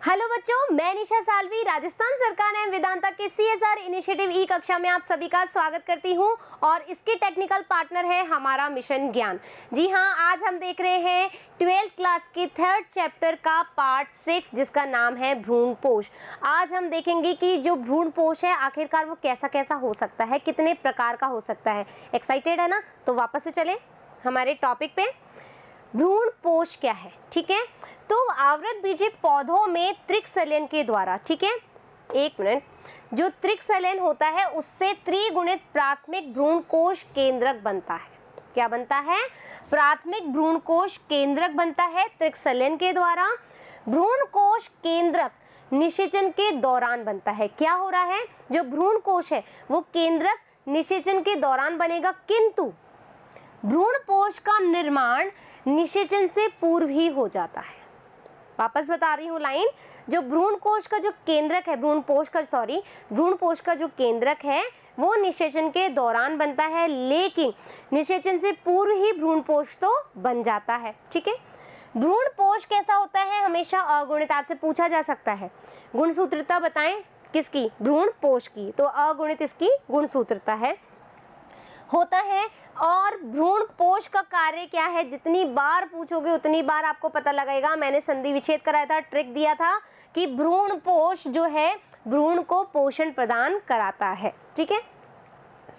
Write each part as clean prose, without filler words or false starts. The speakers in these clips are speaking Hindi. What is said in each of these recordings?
हेलो बच्चों, मैं निशा सालवी राजस्थान सरकार एवं वेदांता के CSR इनिशिएटिव ई कक्षा में आप सभी का स्वागत करती हूं और इसके टेक्निकल पार्टनर है हमारा मिशन ज्ञान। जी हां, आज हम देख रहे हैं 12th क्लास के 3rd चैप्टर का पार्ट 6 जिसका नाम है भ्रूणपोष। आज हम देखेंगे कि जो भ्रूणपोष है आखिरकार वो कैसा कैसा हो सकता है, कितने प्रकार का हो सकता है। एक्साइटेड है ना? तो वापस से चले हमारे टॉपिक पे। भ्रूणपोष क्या है? ठीक है, तो आवृतबीजी पौधों में त्रिकसलन के द्वारा, ठीक है, एक मिनट, जो त्रिकसलन होता है उससे त्रिगुणित प्राथमिक भ्रूणकोश केंद्रक बनता है। क्या बनता है? प्राथमिक भ्रूणकोश केंद्रक बनता है त्रिकसलन के द्वारा। भ्रूणकोश केंद्रक निषेचन के दौरान बनता है। क्या हो रहा है? जो भ्रूणकोश है वो केंद्रक निषेचन के दौरान बनेगा, किंतु भ्रूणपोष का निर्माण निषेचन से पूर्व ही हो जाता है। वापस बता रही हूँ लाइन, जो भ्रूणकोश का जो केंद्रक है, भ्रूणपोष का जो केंद्रक है वो निषेचन के दौरान बनता है, लेकिन निषेचन से पूर्व ही भ्रूणपोष तो बन जाता है। ठीक है, भ्रूणपोष कैसा होता है? हमेशा अगुणित आपसे पूछा जा सकता है। गुणसूत्रता बताएं किसकी? भ्रूणपोष की। तो अगुणित इसकी गुणसूत्रता है होता है। और भ्रूणपोष का कार्य क्या है? जितनी बार पूछोगे उतनी बार आपको पता लगेगा। मैंने संधि विच्छेद कराया था, ट्रिक दिया था कि भ्रूणपोष जो है भ्रूण को पोषण प्रदान कराता है। ठीक है,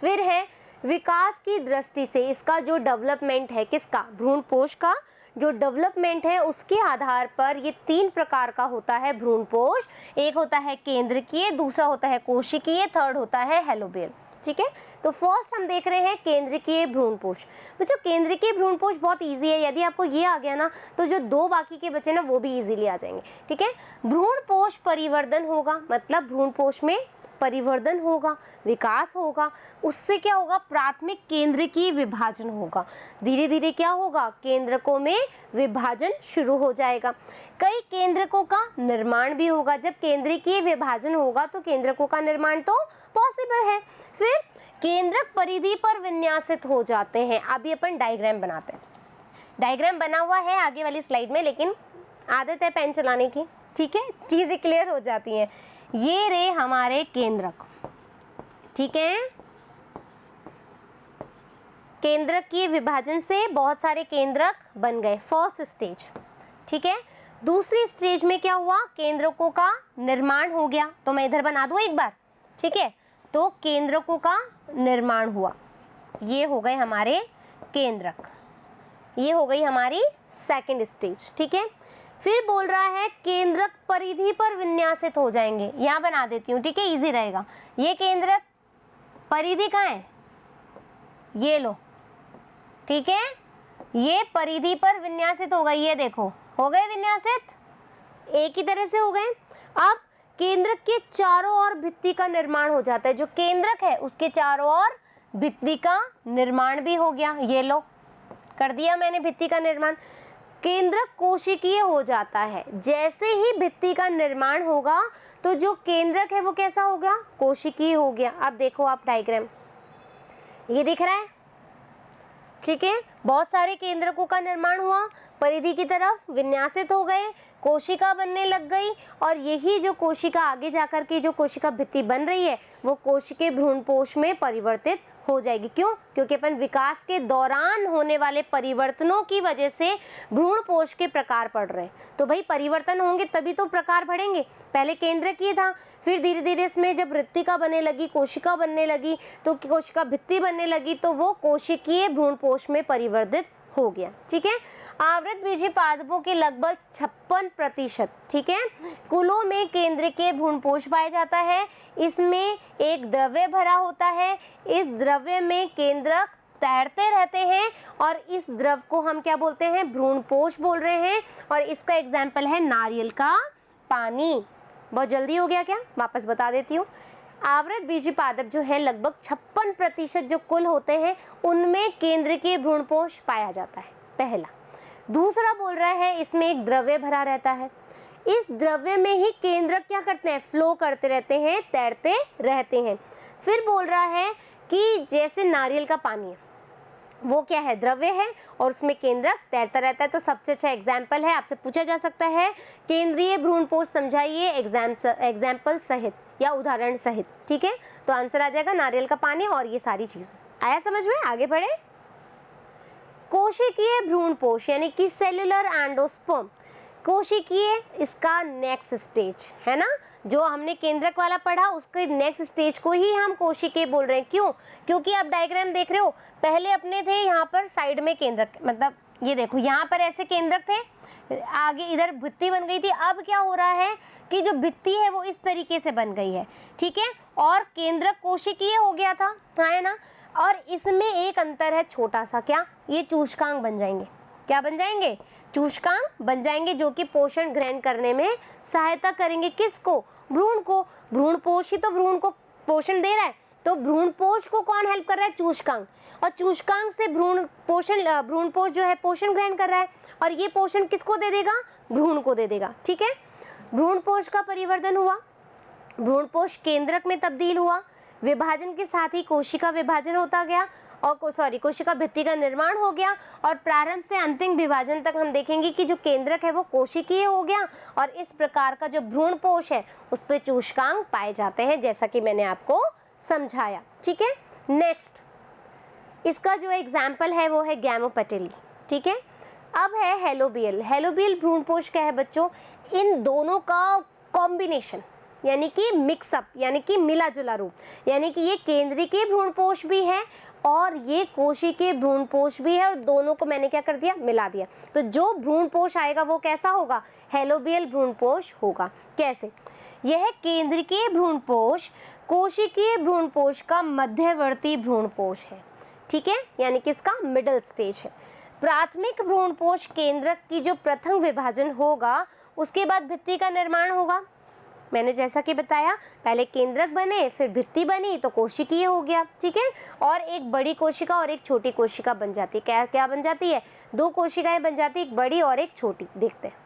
फिर है विकास की दृष्टि से इसका जो डेवलपमेंट है, किसका? भ्रूणपोष का जो डेवलपमेंट है उसके आधार पर ये 3 प्रकार का होता है भ्रूणपोष। एक होता है केंद्रकीय, दूसरा होता है कोशिकीय, थर्ड होता है हेलोबियल। ठीक है, तो फर्स्ट हम देख रहे हैं केंद्रकीय भ्रूणपोष। बच्चों, केंद्रकीय भ्रूणपोष बहुत इजी है। यदि आपको ये आ गया ना तो जो 2 बाकी के बचे ना वो भी इजीली आ जाएंगे। ठीक है, भ्रूणपोष परिवर्धन होगा, मतलब भ्रूणपोष में परिवर्धन होगा, विकास होगा, उससे क्या होगा? प्राथमिक केंद्रकीय विभाजन होगा। धीरे धीरे क्या होगा? केंद्रकों में विभाजन शुरू हो जाएगा। कई केंद्रकों का निर्माण भी होगा। जब केंद्रकीय विभाजन होगा तो केंद्रकों का निर्माण तो पॉसिबल है। फिर केंद्रक परिधि पर विन्यासित हो जाते हैं। अभी अपन डायग्राम बनाते हैं। डायग्राम बना हुआ है आगे वाली स्लाइड में, लेकिन आदत है पेन चलाने की। ठीक है, चीजें क्लियर हो जाती हैं। ये रहे हमारे केंद्रक। ठीक है, केंद्रक के विभाजन से बहुत सारे केंद्रक बन गए, फर्स्ट स्टेज। ठीक है, दूसरी स्टेज में क्या हुआ? केंद्रकों का निर्माण हो गया। तो मैं इधर बना दूं एक बार। ठीक है, तो केंद्रकों का निर्माण हुआ। ये हो गए हमारे केंद्रक, ये हो गई हमारी सेकंड स्टेज। ठीक है, फिर बोल रहा है केंद्रक परिधि पर विन्यासित हो जाएंगे। यहाँ बना देती हूँ, ठीक है, इजी रहेगा। ये केंद्रक परिधि कहाँ है? ये लो। ठीक है, ये परिधि पर विन्यासित हो गई। ये देखो, हो गए विन्यासित, एक ही तरह से हो गए। अब केंद्रक के चारों ओर भित्ति का निर्माण हो जाता है। जो केंद्रक है उसके चारों ओर भित्ति का निर्माण भी हो गया। ये लो, कर दिया मैंने भित्ति का निर्माण। केंद्रक कोशिकीय हो जाता है। जैसे ही भित्ति का निर्माण होगा तो जो केंद्रक है वो कैसा हो गया? कोशिकीय हो गया। अब देखो आप डायग्राम, ये दिख रहा है? ठीक है, बहुत सारे केंद्रकों का निर्माण हुआ, परिधि की तरफ विन्यासित हो गए, कोशिका बनने लग गई, और यही जो कोशिका आगे जाकर के जो कोशिका भित्ति बन रही है वो कोशिकीय भ्रूणपोष में परिवर्तित हो जाएगी। क्यों? क्योंकि अपन विकास के दौरान होने वाले परिवर्तनों की वजह से भ्रूणपोष के प्रकार पढ़ रहे हैं। तो भाई परिवर्तन होंगे तभी तो प्रकार बढ़ेंगे। पहले केंद्रकीय था, फिर धीरे धीरे इसमें जब वृत्तिका बनने लगी, कोशिका बनने लगी, तो कोशिका भित्ति बनने लगी, तो वो कोशिकीय भ्रूणपोष में परिवर्तित हो गया। ठीक है, आवृतबीजी पादपों के लगभग 56%, ठीक है, कुलों में केंद्रकीय भ्रूणपोष पाया जाता है। इसमें एक द्रव्य भरा होता है। इस द्रव्य में केंद्रक तैरते रहते हैं और इस द्रव को हम क्या बोलते हैं? भ्रूणपोष बोल रहे हैं। और इसका एग्जाम्पल है नारियल का पानी। बहुत जल्दी हो गया क्या? वापस बता देती हूँ। आवृतबीजी पादप जो है लगभग 56% जो कुल होते हैं उनमें केंद्रकीय भ्रूणपोष पाया जाता है, पहला। दूसरा बोल रहा है इसमें एक द्रव्य भरा रहता है। इस द्रव्य में ही केंद्रक क्या करते हैं? फ्लो करते रहते हैं, तैरते रहते हैं। फिर बोल रहा है कि जैसे नारियल का पानी है, वो क्या है, द्रव्य है, और उसमें केंद्रक तैरता रहता है। तो सबसे अच्छा एग्जाम्पल है, आपसे पूछा जा सकता है केंद्रीय भ्रूणपोष समझाइए एग्जाम्पल सहित या उदाहरण सहित। ठीक है, तो आंसर आ जाएगा नारियल का पानी और ये सारी चीजें। आया समझ में? आगे बढ़े। कोशिकीय भ्रूणपोष यानी कि सेल्यूलर एंडोस्पर्म, कोशिकीय इसका नेक्स्ट स्टेज है ना, जो हमने केंद्रक वाला पढ़ा उसके नेक्स्ट स्टेज को ही हम कोशिकीय बोल रहे हैं। क्यों? क्योंकि आप डायग्राम देख रहे हो, पहले अपने थे यहाँ पर साइड में केंद्रक, मतलब ये देखो यहाँ पर ऐसे केंद्रक थे, आगे इधर भित्ति बन गई थी। अब क्या हो रहा है कि जो भित्ति है वो इस तरीके से बन गई है, ठीक है, और केंद्रक कोशिकीय हो गया था, है ना। और इसमें एक अंतर है छोटा सा, क्या? ये चूष्कांग बन जाएंगे। क्या बन जाएंगे? चूष्कांग बन जाएंगे, जो कि पोषण ग्रहण करने में सहायता करेंगे। किसको? भ्रूण को। भ्रूणपोष ही तो भ्रूण को पोषण दे रहा है, तो भ्रूणपोष को कौन हेल्प कर रहा है? चूष्कांग। और चूष्कांग से भ्रूणपोष जो है पोषण ग्रहण कर रहा है, और ये पोषण किसको दे देगा? भ्रूण को दे देगा। ठीक है, भ्रूणपोष का परिवर्धन हुआ, भ्रूणपोष केंद्रक में तब्दील हुआ, विभाजन के साथ ही कोशिका विभाजन होता गया, और कोशिका भित्ति का निर्माण हो गया, और प्रारंभ से अंतिम विभाजन तक हम देखेंगे कि जो केंद्रक है वो कोशिकीय हो गया, और इस प्रकार का जो भ्रूणपोष है उस पे चूष्कांग पाए जाते हैं, जैसा कि मैंने आपको समझाया। ठीक है, नेक्स्ट इसका जो एग्जाम्पल है वो है गैमोपेटेली। ठीक है, अब है हेलोबियल। हेलोबियल भ्रूणपोष क्या है बच्चों? इन दोनों का कॉम्बिनेशन, यानी कि मिक्सअप, यानी कि मिला जुला रूप, यानी कि ये केंद्रीय भ्रूणपोष भी है और ये कोशिकीय भ्रूणपोष भी है, और दोनों को मैंने क्या कर दिया? मिला दिया। तो जो भ्रूणपोष आएगा वो कैसा होगा? हेलोबियल भ्रूणपोष होगा। कैसे? यह केंद्रीय भ्रूणपोष कोशिकीय भ्रूणपोष का मध्यवर्ती भ्रूणपोष है। ठीक है, यानी कि इसका मिडिल स्टेज है। प्राथमिक भ्रूणपोष केंद्रक की जो प्रथम विभाजन होगा उसके बाद भित्ति का निर्माण होगा। मैंने जैसा कि बताया, पहले केंद्रक बने, फिर भित्ति बनी, तो कोशिकीय हो गया। ठीक है, और एक बड़ी कोशिका और एक छोटी कोशिका बन जाती है। क्या क्या बन जाती है? दो कोशिकाएं बन जाती है, एक बड़ी और एक छोटी। देखते हैं,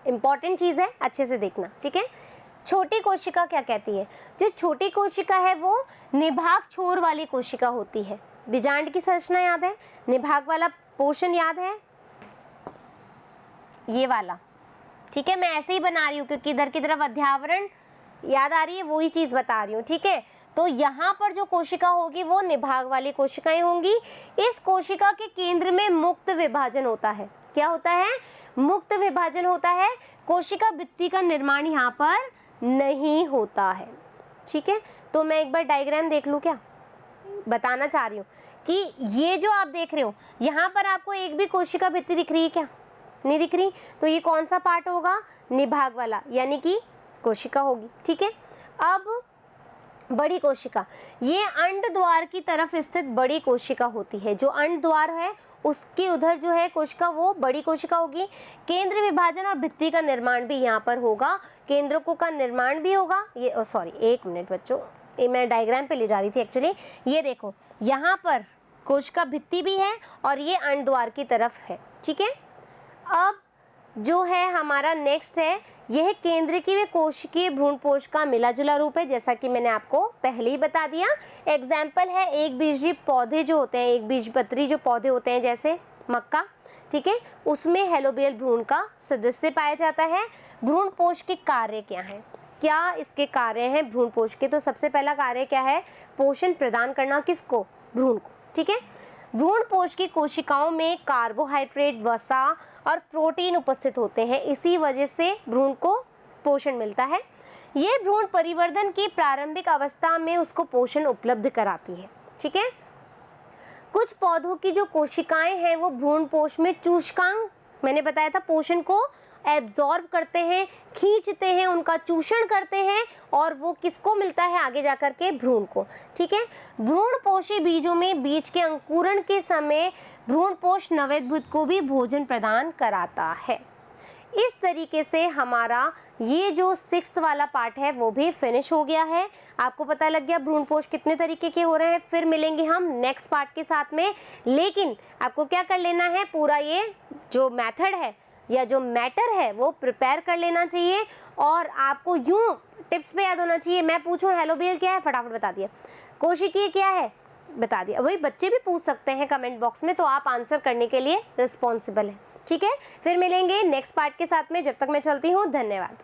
इंपॉर्टेंट चीज है, अच्छे से देखना। ठीक है, छोटी कोशिका क्या कहती है? जो छोटी कोशिका है वो निभाग छोर वाली कोशिका होती है। बीजांड की संरचना याद है? निभाग वाला पोर्शन याद है? ये वाला। ठीक है, मैं ऐसे ही बना रही हूँ क्योंकि इधर की तरफ अध्यावरण याद आ रही है, वही चीज बता रही हूँ। ठीक है, तो यहाँ पर जो कोशिका होगी वो निभाग वाली कोशिकाएं होंगी। इस कोशिका के केंद्र में मुक्त विभाजन होता है। क्या होता है? मुक्त विभाजन होता है। कोशिका भित्ति का निर्माण यहाँ पर नहीं होता है। ठीक है, तो मैं एक बार डायग्राम देख लूँ, क्या बताना चाह रही हूँ कि ये जो आप देख रहे हो यहाँ पर आपको एक भी कोशिका भित्ति दिख रही है क्या? नहीं दिख रही। तो ये कौन सा पार्ट होगा? निभाग वाला, यानी कि कोशिका होगी। ठीक है, अब बड़ी कोशिका, ये अंड द्वार की तरफ स्थित बड़ी कोशिका होती है। जो अंड द्वार है उसके उधर जो है कोशिका, वो बड़ी कोशिका होगी। केंद्र विभाजन और भित्ति का निर्माण भी यहाँ पर होगा, केंद्रकों का निर्माण भी होगा। ये सॉरी, एक मिनट बच्चों, ये मैं डायग्राम पे ले जा रही थी एक्चुअली। ये देखो, यहाँ पर कोशिका भित्ति भी है और ये अंड द्वार की तरफ है। ठीक है, अब जो है हमारा नेक्स्ट है, यह केंद्रीय व कोशिकीय भ्रूणपोष का मिला जुला रूप है, जैसा कि मैंने आपको पहले ही बता दिया। एग्जाम्पल है एक बीजी पौधे जो होते हैं, एक बीजपत्री जो पौधे होते हैं जैसे मक्का। ठीक है, उसमें हेलोबियल भ्रूण का सदस्य पाया जाता है। भ्रूणपोष के कार्य क्या हैं? क्या इसके कार्य हैं भ्रूणपोष के? तो सबसे पहला कार्य क्या है? पोषण प्रदान करना। किसको? भ्रूण को। ठीक है, भ्रूणपोष की कोशिकाओं में कार्बोहाइड्रेट, वसा और प्रोटीन उपस्थित होते हैं, इसी वजह से भ्रूण को पोषण मिलता है। ये भ्रूण परिवर्धन की प्रारंभिक अवस्था में उसको पोषण उपलब्ध कराती है। ठीक है, कुछ पौधों की जो कोशिकाएं हैं वो भ्रूणपोष में चूष्कांग, मैंने बताया था, पोषण को एब्जॉर्ब करते हैं, खींचते हैं, उनका चूषण करते हैं, और वो किसको मिलता है आगे जाकर के? भ्रूण को। ठीक है, भ्रूणपोषी बीजों में बीज के अंकुरण के समय भ्रूणपोष नवोद्भिद को भी भोजन प्रदान कराता है। इस तरीके से हमारा ये जो 6th वाला पार्ट है वो भी फिनिश हो गया है। आपको पता लग गया भ्रूणपोष कितने तरीके के हो रहे हैं। फिर मिलेंगे हम नेक्स्ट पार्ट के साथ में, लेकिन आपको क्या कर लेना है, पूरा ये जो मेथड है या जो मैटर है वो प्रिपेयर कर लेना चाहिए, और आपको यूं टिप्स पे याद होना चाहिए। मैं पूछूं हेलोबियल क्या है, फटाफट बता दिए। कोशिकीय क्या है, बता दिया। वही बच्चे भी पूछ सकते हैं कमेंट बॉक्स में, तो आप आंसर करने के लिए रिस्पॉन्सिबल हैं। ठीक है, फिर मिलेंगे नेक्स्ट पार्ट के साथ में। जब तक मैं चलती हूँ, धन्यवाद।